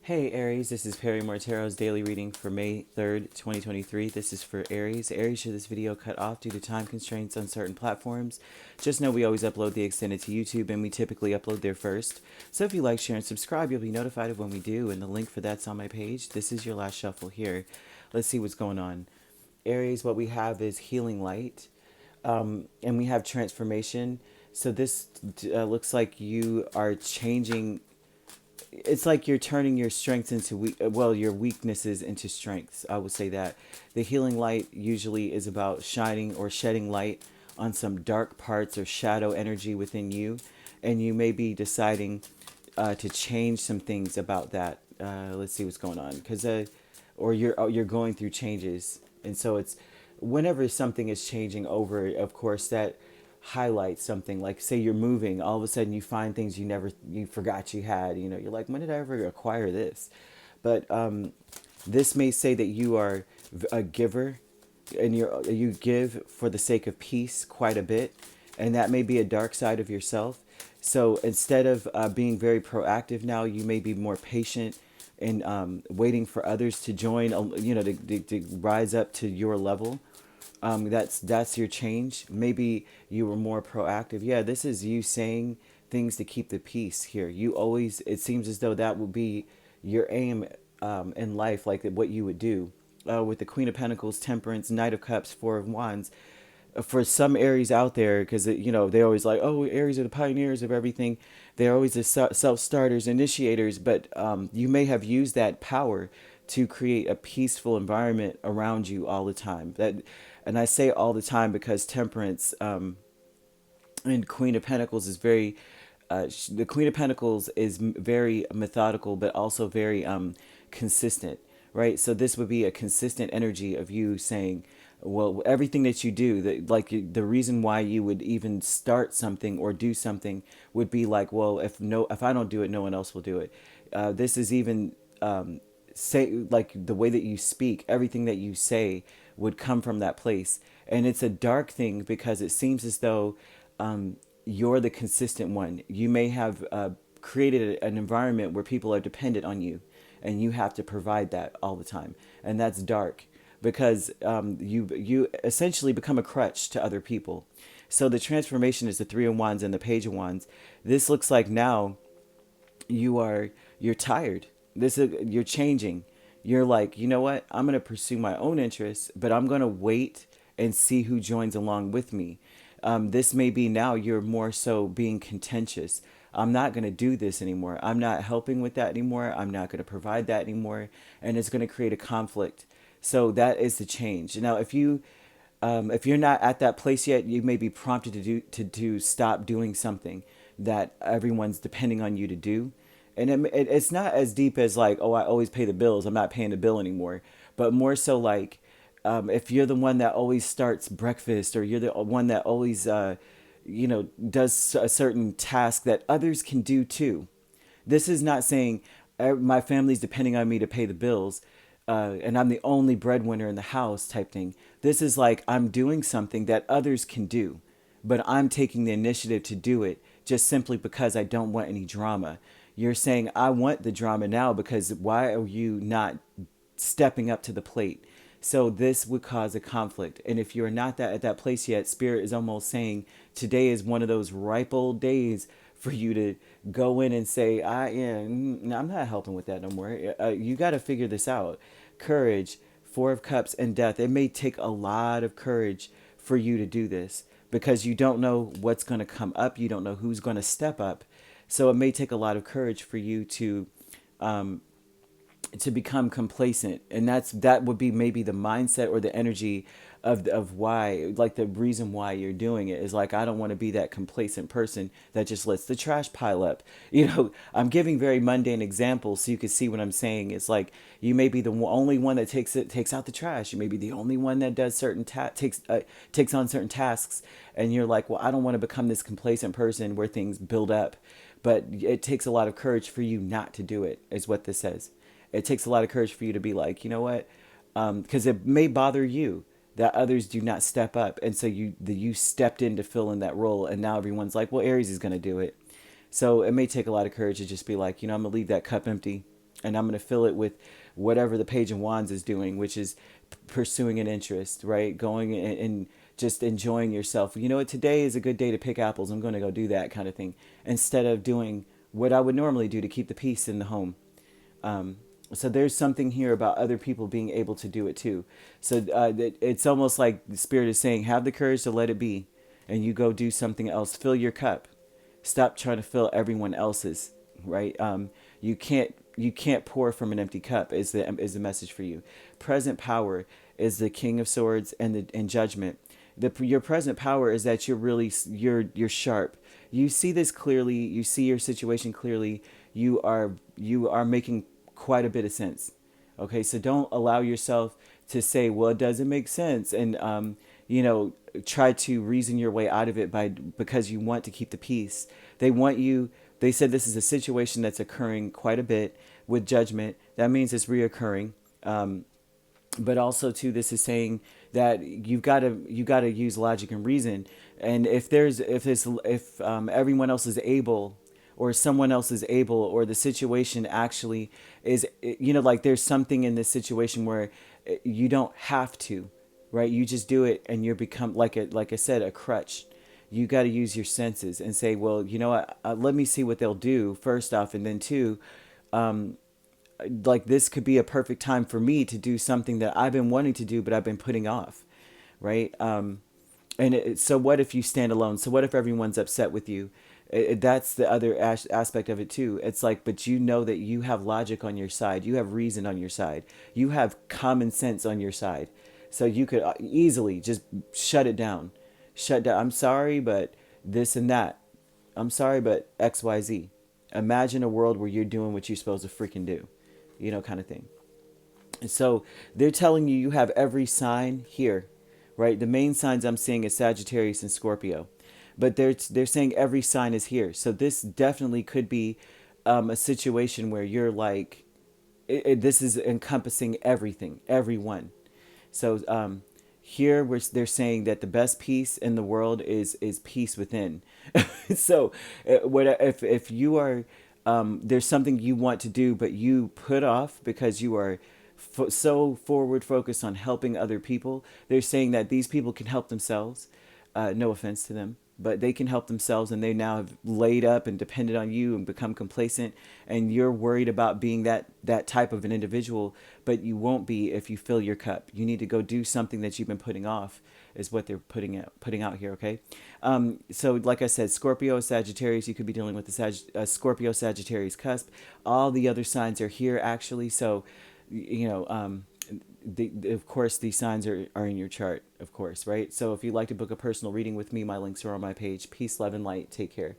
Hey Aries, this is Perrymore Tarot's daily reading for May 3rd, 2023. This is for Aries. Aries, should this video cut off due to time constraints on certain platforms, just know we always upload the extended to YouTube and we typically upload there first. So if you like, share, and subscribe, you'll be notified of when we do, and the link for that's on my page. This is your last shuffle here. Let's see what's going on. Aries, what we have is healing light, and we have transformation. So this looks like you are changing. It's like you're turning your strengths into your weaknesses into strengths. I would say that the healing light usually is about shining or shedding light on some dark parts or shadow energy within you, and you may be deciding to change some things about that. Let's see what's going on, because or you're going through changes, and so it's whenever something is changing over. Of course, that highlight something. Like, say you're moving, all of a sudden you find things you forgot you had. You're like, when did I ever acquire this? But this may say that you are a giver, and you give for the sake of peace quite a bit, and that may be a dark side of yourself. So instead of being very proactive now, you may be more patient and waiting for others to join, to rise up to your level. That's your change. Maybe you were more proactive. Yeah, this is you saying things to keep the peace here. You always, it seems as though that would be your aim in life, like what you would do. With the Queen of Pentacles, Temperance, Knight of Cups, Four of Wands. For some Aries out there, because they always like, oh, Aries are the pioneers of everything. They're always the self-starters, initiators. But you may have used that power to create a peaceful environment around you all the time. And I say all the time because Temperance and Queen of Pentacles is very. The Queen of Pentacles is very methodical, but also very consistent, right? So this would be a consistent energy of you saying, well, everything that you do, the reason why you would even start something or do something would be like, well, if I don't do it, no one else will do it. This is even say, like, the way that you speak, everything that you say would come from that place. And it's a dark thing because it seems as though you're the consistent one. You may have created an environment where people are dependent on you, and you have to provide that all the time. And that's dark because you essentially become a crutch to other people. So the transformation is the Three of Wands and the Page of Wands. This looks like now you're tired. You're changing. You're like, you know what? I'm going to pursue my own interests, but I'm going to wait and see who joins along with me. This may be now you're more so being contentious. I'm not going to do this anymore. I'm not helping with that anymore. I'm not going to provide that anymore. And it's going to create a conflict. So that is the change. Now, if you're not at that place yet, you may be prompted to stop doing something that everyone's depending on you to do. And it's not as deep as like, oh, I always pay the bills, I'm not paying the bill anymore. But more so like, if you're the one that always starts breakfast, or you're the one that always, does a certain task that others can do too. This is not saying my family's depending on me to pay the bills, and I'm the only breadwinner in the house type thing. This is like, I'm doing something that others can do, but I'm taking the initiative to do it just simply because I don't want any drama. You're saying, I want the drama now because why are you not stepping up to the plate? So this would cause a conflict. And if you're not at that place yet, Spirit is almost saying today is one of those ripe old days for you to go in and say, I'm not helping with that no more. You got to figure this out. Courage, Four of Cups, and Death. It may take a lot of courage for you to do this because you don't know what's going to come up. You don't know who's going to step up. So it may take a lot of courage for you to become complacent, and that would be maybe the mindset or the energy of why, like, the reason why you're doing it is like, I don't want to be that complacent person that just lets the trash pile up. I'm giving very mundane examples so you can see what I'm saying. It's like you may be the only one that takes out the trash. You may be the only one that does certain takes on certain tasks, and you're like, well, I don't want to become this complacent person where things build up. But it takes a lot of courage for you not to do it, is what this says. It takes a lot of courage for you to be like, you know what? Because it may bother you that others do not step up. And so you stepped in to fill in that role. And now everyone's like, well, Aries is going to do it. So it may take a lot of courage to just be like, I'm going to leave that cup empty. and I'm going to fill it with whatever the Page of Wands is doing, which is pursuing an interest, right? Going and just enjoying yourself. You know what? Today is a good day to pick apples. I'm going to go do that kind of thing instead of doing what I would normally do to keep the peace in the home. Um, so there's something here about other people being able to do it too. So it's almost like the spirit is saying, have the courage to let it be, and you go do something else. Fill your cup. Stop trying to fill everyone else's. Right? You can't pour from an empty cup. Is the message for you. Present power is the King of Swords and Judgment. Your present power is that you're sharp. You see this clearly. You see your situation clearly. You are making quite a bit of sense. Okay, so don't allow yourself to say, well, it doesn't make sense, and try to reason your way out of it because you want to keep the peace. They said this is a situation that's occurring quite a bit with Judgment. That means it's reoccurring. But also too, this is saying that you got to use logic and reason. And if everyone else is able, or someone else is able, or the situation actually is, like there's something in this situation where you don't have to, right? You just do it, and you become, like I said, a crutch. You got to use your senses and say, well, you know what? Let me see what they'll do first off, and then two, like this could be a perfect time for me to do something that I've been wanting to do, but I've been putting off, right? So what if you stand alone? So what if everyone's upset with you? That's the other aspect of it too. It's like, but you know that you have logic on your side. You have reason on your side. You have common sense on your side. So you could easily just shut it down. Shut down. I'm sorry, but this and that. I'm sorry, but XYZ. Imagine a world where you're doing what you're supposed to freaking do, kind of thing. And so they're telling you have every sign here, right? The main signs I'm seeing is Sagittarius and Scorpio, but they're saying every sign is here. So this definitely could be a situation where you're like, this is encompassing everything, everyone. So here they're saying that the best peace in the world is peace within. So what if you are there's something you want to do but you put off because you are so forward focused on helping other people. They're saying that these people can help themselves. No offense to them, but they can help themselves, and they now have laid up and depended on you and become complacent, and you're worried about being that type of an individual, but you won't be if you fill your cup. You need to go do something that you've been putting off, is what they're putting out here. Okay. So like I said, Scorpio, Sagittarius, you could be dealing with the Scorpio Sagittarius cusp. All the other signs are here actually. So of course, these signs are in your chart, of course, right? So if you'd like to book a personal reading with me, my links are on my page. Peace, love, and light. Take care.